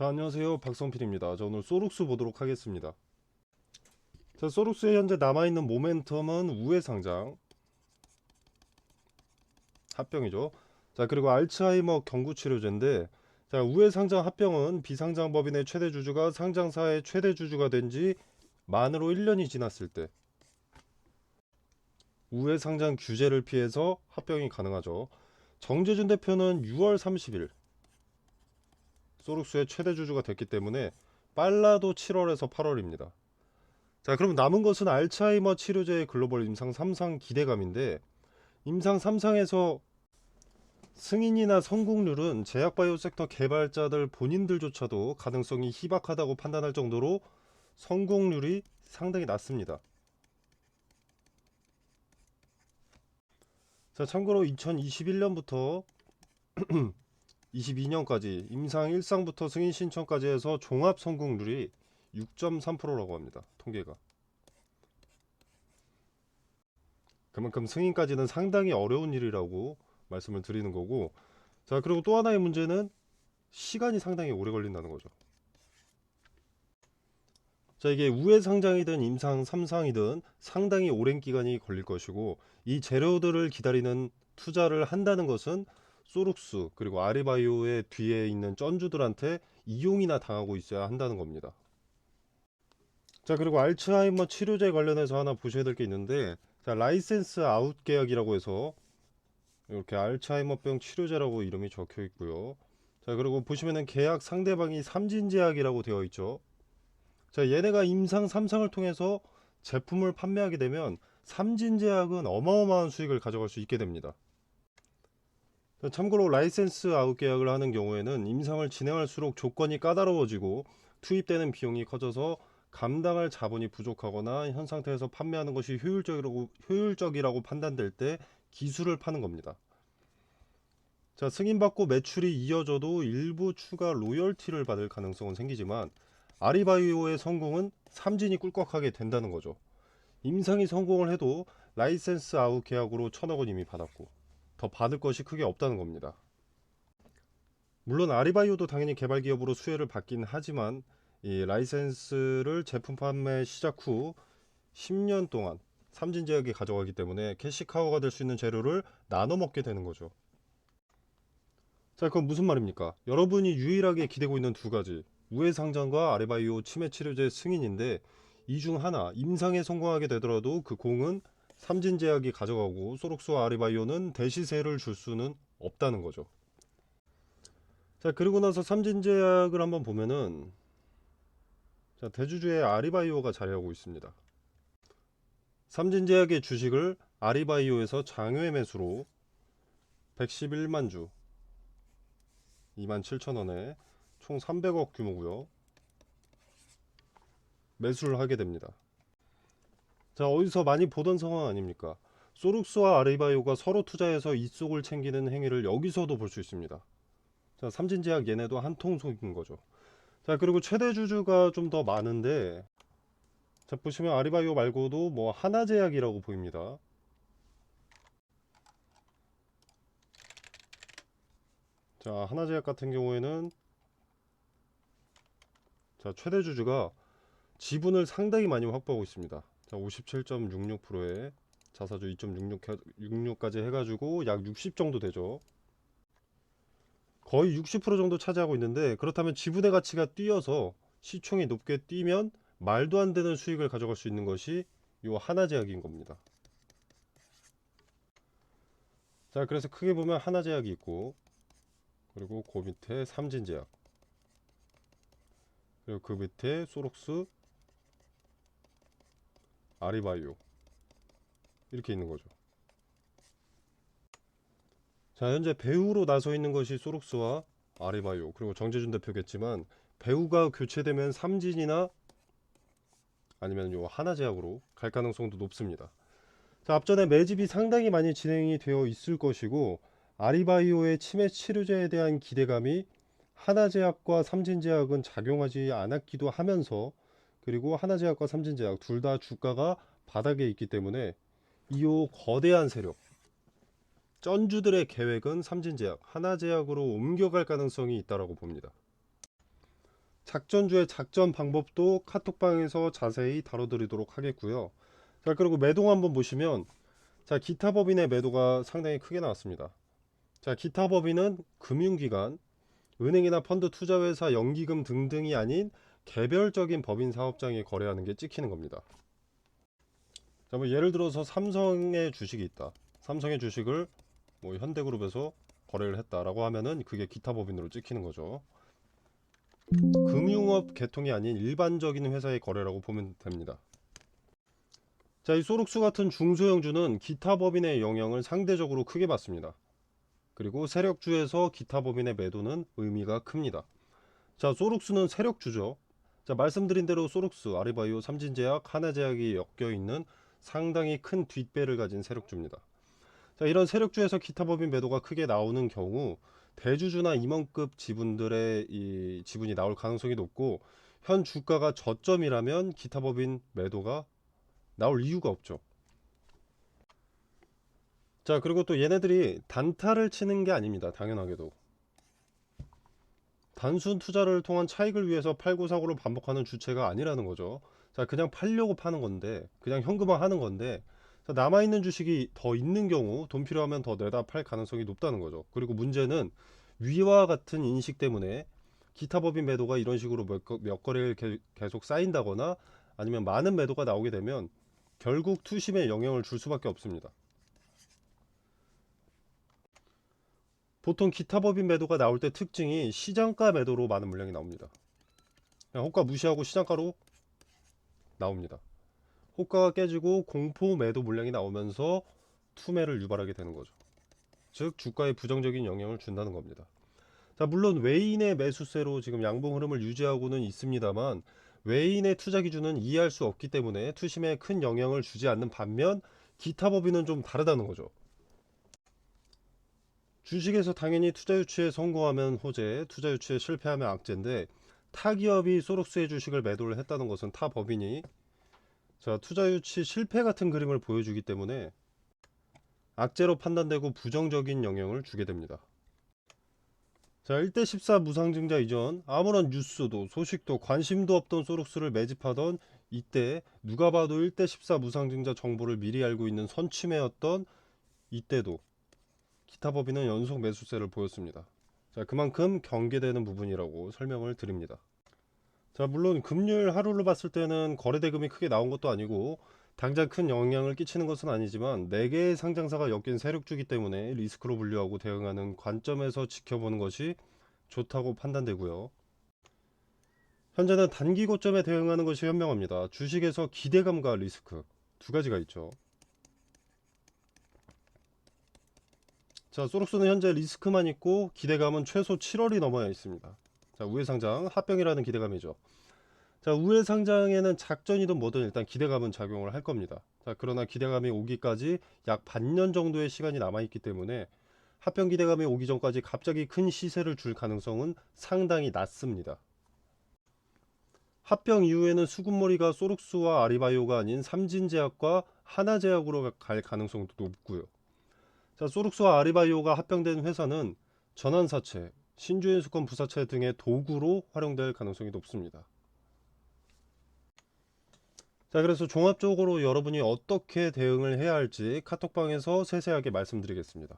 자, 안녕하세요. 박성필입니다. 자, 오늘 소룩스 보도록 하겠습니다. 자, 소룩스에 현재 남아있는 모멘텀은 우회상장 합병이죠. 자, 그리고 알츠하이머 경구치료제인데, 자, 우회상장 합병은 비상장 법인의 최대 주주가 상장사의 최대 주주가 된 지 만으로 1년이 지났을 때 우회상장 규제를 피해서 합병이 가능하죠. 정재준 대표는 6월 30일 소룩스의 최대 주주가 됐기 때문에 빨라도 7월에서 8월입니다. 자, 그럼 남은 것은 알츠하이머 치료제의 글로벌 임상 3상 기대감인데, 임상 3상에서 승인이나 성공률은 제약바이오 섹터 개발자들 본인들조차도 가능성이 희박하다고 판단할 정도로 성공률이 상당히 낮습니다. 자, 참고로 2021년부터 22년까지 임상 1상부터 승인 신청까지 해서 종합 성공률이 6.3%라고 합니다. 통계가. 그만큼 승인까지는 상당히 어려운 일이라고 말씀을 드리는 거고, 자, 그리고 또 하나의 문제는 시간이 상당히 오래 걸린다는 거죠. 자, 이게 우회 상장이든 임상 3상이든 상당히 오랜 기간이 걸릴 것이고, 이 재료들을 기다리는 투자를 한다는 것은 소룩스 그리고 아리바이오의 뒤에 있는 쩐주들한테 이용이나 당하고 있어야 한다는 겁니다. 자, 그리고 알츠하이머 치료제 관련해서 하나 보셔야 될 게 있는데, 자, 라이센스 아웃 계약이라고 해서 이렇게 알츠하이머병 치료제라고 이름이 적혀 있고요. 자, 그리고 보시면은 계약 상대방이 삼진제약이라고 되어 있죠. 자, 얘네가 임상 3상을 통해서 제품을 판매하게 되면 삼진제약은 어마어마한 수익을 가져갈 수 있게 됩니다. 자, 참고로 라이센스 아웃 계약을 하는 경우에는 임상을 진행할수록 조건이 까다로워지고 투입되는 비용이 커져서 감당할 자본이 부족하거나 현 상태에서 판매하는 것이 효율적이라고 판단될 때 기술을 파는 겁니다. 자, 승인받고 매출이 이어져도 일부 추가 로열티를 받을 가능성은 생기지만 아리바이오의 성공은 삼진이 꿀꺽하게 된다는 거죠. 임상이 성공을 해도 라이센스 아웃 계약으로 1,000억 원 이미 받았고 더 받을 것이 크게 없다는 겁니다. 물론 아리바이오도 당연히 개발 기업으로 수혜를 받긴 하지만 이 라이센스를 제품 판매 시작 후 10년 동안 삼진제약이 가져가기 때문에 캐시카우가 될 수 있는 재료를 나눠 먹게 되는 거죠. 자, 그건 무슨 말입니까? 여러분이 유일하게 기대고 있는 두 가지, 우회상장과 아리바이오 치매 치료제 승인인데, 이 중 하나 임상에 성공하게 되더라도 그 공은 삼진제약이 가져가고 소록스와 아리바이오는 대시세를 줄 수는 없다는 거죠. 자, 그리고 나서 삼진제약을 한번 보면은, 자, 대주주의 아리바이오가 자리하고 있습니다. 삼진제약의 주식을 아리바이오에서 장외 매수로 111만 주 27,000원에 총 300억 규모고요. 매수를 하게 됩니다. 자, 어디서 많이 보던 상황 아닙니까? 소룩스와 아리바이오가 서로 투자해서 이속을 챙기는 행위를 여기서도 볼 수 있습니다. 자, 삼진제약 얘네도 한 통속인 거죠. 자, 그리고 최대 주주가 좀 더 많은데, 자, 보시면 아리바이오 말고도 뭐 하나제약이라고 보입니다. 자, 하나제약 같은 경우에는 자, 최대 주주가 지분을 상당히 많이 확보하고 있습니다. 자, 57.66%에 자사주 2.66까지 해가지고 약 60 정도 되죠. 거의 60% 정도 차지하고 있는데, 그렇다면 지분의 가치가 뛰어서 시총이 높게 뛰면 말도 안 되는 수익을 가져갈 수 있는 것이 요 하나제약인 겁니다. 자, 그래서 크게 보면 하나제약이 있고, 그리고 그 밑에 삼진제약, 그리고 그 밑에 소록스, 아리바이오 이렇게 있는 거죠. 자, 현재 배우로 나서 있는 것이 소록스와 아리바이오, 그리고 정재준 대표겠지만, 배우가 교체되면 삼진이나 아니면 요 하나제약으로 갈 가능성도 높습니다. 자, 앞전에 매집이 상당히 많이 진행이 되어 있을 것이고, 아리바이오의 치매 치료제에 대한 기대감이 하나제약과 삼진제약은 작용하지 않았기도 하면서, 그리고 하나제약과 삼진제약 둘 다 주가가 바닥에 있기 때문에 이요 거대한 세력 쩐주들의 계획은 삼진제약, 하나제약으로 옮겨갈 가능성이 있다고 봅니다. 작전주의 작전 방법도 카톡방에서 자세히 다뤄드리도록 하겠고요. 자, 그리고 매도 한번 보시면, 자, 기타 법인의 매도가 상당히 크게 나왔습니다. 자, 기타 법인은 금융기관, 은행이나 펀드 투자회사, 연기금 등등이 아닌 개별적인 법인 사업장이 거래하는 게 찍히는 겁니다. 자, 뭐 예를 들어서 삼성의 주식이 있다. 삼성의 주식을 뭐 현대그룹에서 거래를 했다라고 하면은 그게 기타 법인으로 찍히는 거죠. 금융업 계통이 아닌 일반적인 회사의 거래라고 보면 됩니다. 자, 이 소록수 같은 중소형주는 기타 법인의 영향을 상대적으로 크게 받습니다. 그리고 세력주에서 기타 법인의 매도는 의미가 큽니다. 자, 소록수는 세력주죠. 자, 말씀드린 대로 소록수, 아리바이오, 삼진제약, 하나제약이 엮여 있는 상당히 큰 뒷배를 가진 세력주입니다. 자, 이런 세력주에서 기타 법인 매도가 크게 나오는 경우 대주주나 임원급 지분들의 이 지분이 나올 가능성이 높고, 현 주가가 저점이라면 기타 법인 매도가 나올 이유가 없죠. 자, 그리고 또 얘네들이 단타를 치는 게 아닙니다. 당연하게도 단순 투자를 통한 차익을 위해서 팔고 사고를 반복하는 주체가 아니라는 거죠. 자, 그냥 팔려고 파는 건데, 그냥 현금화 하는 건데, 자, 남아있는 주식이 더 있는 경우 돈 필요하면 더 내다 팔 가능성이 높다는 거죠. 그리고 문제는 위와 같은 인식 때문에 기타 법인 매도가 이런 식으로 몇 거래일 계속 쌓인다거나 아니면 많은 매도가 나오게 되면 결국 투심에 영향을 줄 수밖에 없습니다. 보통 기타 법인 매도가 나올 때 특징이 시장가 매도로 많은 물량이 나옵니다. 그냥 호가 무시하고 시장가로 나옵니다. 호가가 깨지고 공포 매도 물량이 나오면서 투매를 유발하게 되는 거죠. 즉 주가에 부정적인 영향을 준다는 겁니다. 자, 물론 외인의 매수세로 지금 양봉 흐름을 유지하고는 있습니다만, 외인의 투자 기준은 이해할 수 없기 때문에 투심에 큰 영향을 주지 않는 반면, 기타 법인은 좀 다르다는 거죠. 주식에서 당연히 투자 유치에 성공하면 호재, 투자 유치에 실패하면 악재인데, 타 기업이 소록스의 주식을 매도를 했다는 것은 타 법인이 자, 투자 유치 실패 같은 그림을 보여주기 때문에 악재로 판단되고 부정적인 영향을 주게 됩니다. 자, 1대 14 무상증자 이전, 아무런 뉴스도 소식도 관심도 없던 소록스를 매집하던 이때, 누가 봐도 1대 14 무상증자 정보를 미리 알고 있는 선취매였던 이때도 기타 법인은 연속 매수세를 보였습니다. 자, 그만큼 경계되는 부분이라고 설명을 드립니다. 자, 물론 금요일 하루로 봤을 때는 거래 대금이 크게 나온 것도 아니고 당장 큰 영향을 끼치는 것은 아니지만 4개의 상장사가 엮인 세력주기 때문에 리스크로 분류하고 대응하는 관점에서 지켜보는 것이 좋다고 판단되고요. 현재는 단기 고점에 대응하는 것이 현명합니다. 주식에서 기대감과 리스크 두 가지가 있죠. 자, 소록스는 현재 리스크만 있고 기대감은 최소 7월이 넘어야 있습니다. 자, 우회상장 합병이라는 기대감이죠. 자, 우회상장에는 작전이든 뭐든 일단 기대감은 작용을 할 겁니다. 자, 그러나 기대감이 오기까지 약 반년 정도의 시간이 남아있기 때문에 합병 기대감이 오기 전까지 갑자기 큰 시세를 줄 가능성은 상당히 낮습니다. 합병 이후에는 수급몰이가 소록스와 아리바이오가 아닌 삼진제약과 하나제약으로 갈 가능성도 높고요. 자, 소록스와 아리바이오가 합병된 회사는 전환사채, 신주인수권 부사채 등의 도구로 활용될 가능성이 높습니다. 자, 그래서 종합적으로 여러분이 어떻게 대응을 해야 할지 카톡방에서 세세하게 말씀드리겠습니다.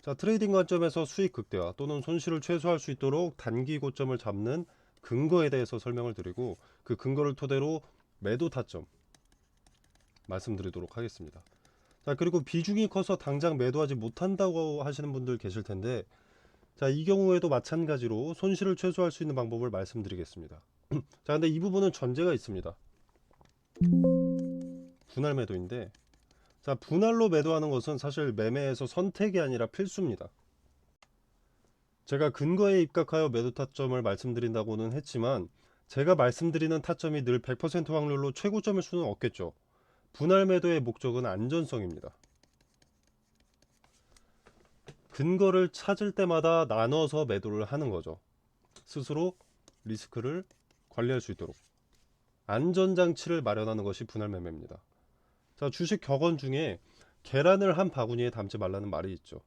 자, 트레이딩 관점에서 수익 극대화 또는 손실을 최소화할 수 있도록 단기 고점을 잡는 근거에 대해서 설명을 드리고, 그 근거를 토대로 매도 타점 말씀드리도록 하겠습니다. 자, 그리고 비중이 커서 당장 매도하지 못한다고 하시는 분들 계실 텐데, 자, 이 경우에도 마찬가지로 손실을 최소화할 수 있는 방법을 말씀드리겠습니다. 자, 근데 이 부분은 전제가 있습니다. 분할 매도인데, 자, 분할로 매도하는 것은 사실 매매에서 선택이 아니라 필수입니다. 제가 근거에 입각하여 매도 타점을 말씀드린다고는 했지만, 제가 말씀드리는 타점이 늘 100% 확률로 최고점일 수는 없겠죠. 분할 매도의 목적은 안전성입니다. 근거를 찾을 때마다 나눠서 매도를 하는 거죠. 스스로 리스크를 관리할 수 있도록 안전장치를 마련하는 것이 분할 매매입니다. 자, 주식 격언 중에 계란을 한 바구니에 담지 말라는 말이 있죠.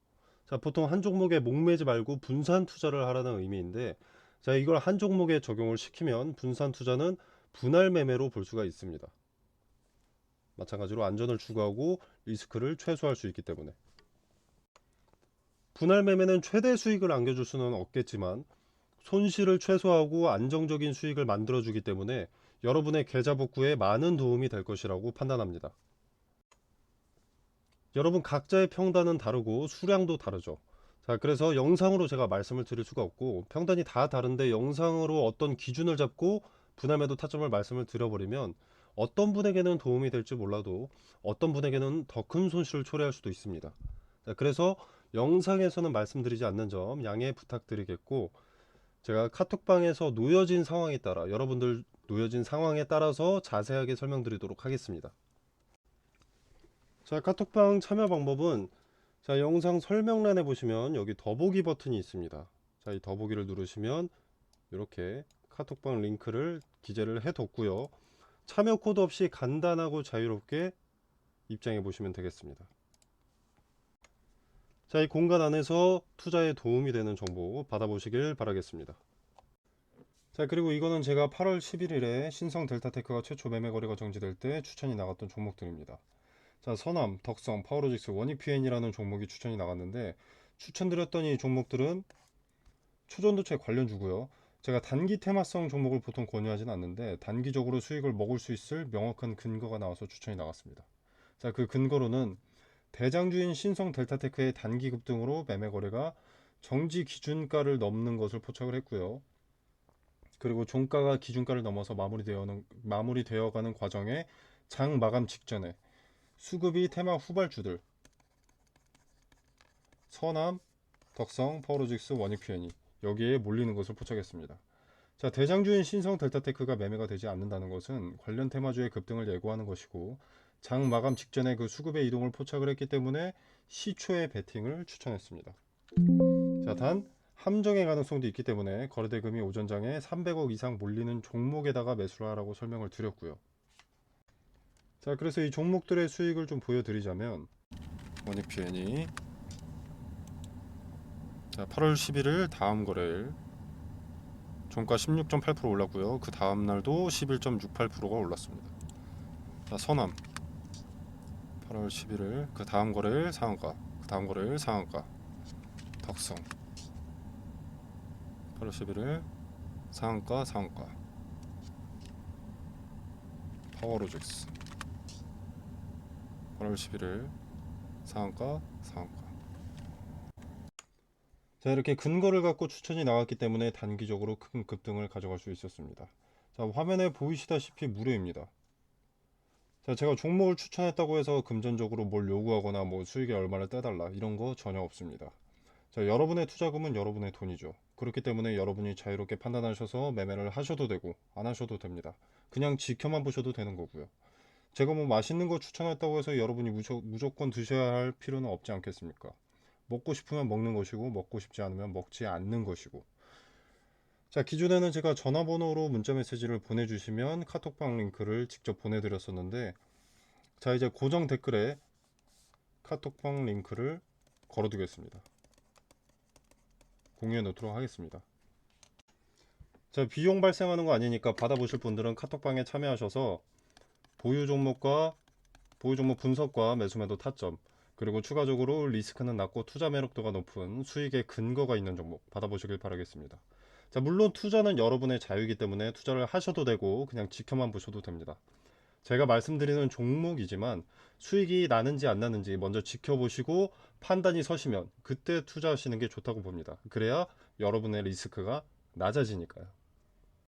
자, 보통 한 종목에 목매지 말고 분산 투자를 하라는 의미인데, 자, 이걸 한 종목에 적용을 시키면 분산 투자는 분할 매매로 볼 수가 있습니다. 마찬가지로 안전을 추구하고 리스크를 최소화할 수 있기 때문에. 분할 매매는 최대 수익을 안겨줄 수는 없겠지만 손실을 최소화하고 안정적인 수익을 만들어주기 때문에 여러분의 계좌 복구에 많은 도움이 될 것이라고 판단합니다. 여러분 각자의 평단은 다르고 수량도 다르죠. 자, 그래서 영상으로 제가 말씀을 드릴 수가 없고 평단이 다 다른데 영상으로 어떤 기준을 잡고 분할 매도 타점을 말씀을 드려버리면 어떤 분에게는 도움이 될지 몰라도 어떤 분에게는 더 큰 손실을 초래할 수도 있습니다. 자, 그래서 영상에서는 말씀드리지 않는 점 양해 부탁드리겠고, 제가 카톡방에서 놓여진 상황에 따라 여러분들 놓여진 상황에 따라서 자세하게 설명드리도록 하겠습니다. 자, 카톡방 참여 방법은 자, 영상 설명란에 보시면 여기 더보기 버튼이 있습니다. 자, 이 더보기를 누르시면 이렇게 카톡방 링크를 기재를 해뒀고요. 참여 코드 없이 간단하고 자유롭게 입장해 보시면 되겠습니다. 자, 이 공간 안에서 투자에 도움이 되는 정보 받아보시길 바라겠습니다. 자, 그리고 이거는 제가 8월 11일에 신성 델타테크가 최초 매매 거래가 정지될 때 추천이 나갔던 종목들입니다. 자, 선암, 덕성, 파워로직스, 원익PN이라는 종목이 추천이 나갔는데, 추천드렸던 이 종목들은 초전도체 관련주고요. 제가 단기 테마성 종목을 보통 권유하진 않는데 단기적으로 수익을 먹을 수 있을 명확한 근거가 나와서 추천이 나갔습니다. 자, 그 근거로는 대장주인 신성 델타테크의 단기 급등으로 매매 거래가 정지 기준가를 넘는 것을 포착을 했고요. 그리고 종가가 기준가를 넘어서 마무리되어가는 과정에 장 마감 직전에 수급이 테마 후발주들 선암, 덕성, 파워로직스, 원익PN이 여기에 몰리는 것을 포착했습니다. 자, 대장주인 신성 델타테크가 매매가 되지 않는다는 것은 관련 테마주의 급등을 예고하는 것이고, 장 마감 직전에 그 수급의 이동을 포착을 했기 때문에 시초의 베팅을 추천했습니다. 자, 단 함정의 가능성도 있기 때문에 거래대금이 오전장에 300억 이상 몰리는 종목에다가 매수를 하라고 설명을 드렸고요. 자, 그래서 이 종목들의 수익을 좀 보여드리자면, 원익PN이 자, 8월 11일 다음 거래일 종가 16.8% 올랐고요. 그 다음 날도 11.68%가 올랐습니다. 자, 선암 8월 11일 그 다음 거래일 상한가, 그 다음 거래일 상한가. 덕성 8월 11일 상한가, 상한가. 파워로직스 8월 11일 상한가, 상한가. 자, 이렇게 근거를 갖고 추천이 나왔기 때문에 단기적으로 큰 급등을 가져갈 수 있었습니다. 자, 화면에 보이시다시피 무료입니다. 자, 제가 종목을 추천했다고 해서 금전적으로 뭘 요구하거나 뭐 수익에 얼마를 떼달라 이런 거 전혀 없습니다. 자, 여러분의 투자금은 여러분의 돈이죠. 그렇기 때문에 여러분이 자유롭게 판단하셔서 매매를 하셔도 되고 안 하셔도 됩니다. 그냥 지켜만 보셔도 되는 거고요. 제가 뭐 맛있는 거 추천했다고 해서 여러분이 무조건 드셔야 할 필요는 없지 않겠습니까? 먹고 싶으면 먹는 것이고 먹고 싶지 않으면 먹지 않는 것이고. 자, 기존에는 제가 전화번호로 문자 메시지를 보내주시면 카톡방 링크를 직접 보내드렸었는데, 자, 이제 고정 댓글에 카톡방 링크를 걸어두겠습니다. 공유해 놓도록 하겠습니다. 자, 비용 발생하는 거 아니니까 받아보실 분들은 카톡방에 참여하셔서 보유 종목 분석과 매수매도 타점, 그리고 추가적으로 리스크는 낮고 투자 매력도가 높은 수익의 근거가 있는 종목 받아보시길 바라겠습니다. 자, 물론 투자는 여러분의 자유이기 때문에 투자를 하셔도 되고 그냥 지켜만 보셔도 됩니다. 제가 말씀드리는 종목이지만 수익이 나는지 안 나는지 먼저 지켜보시고 판단이 서시면 그때 투자하시는 게 좋다고 봅니다. 그래야 여러분의 리스크가 낮아지니까요.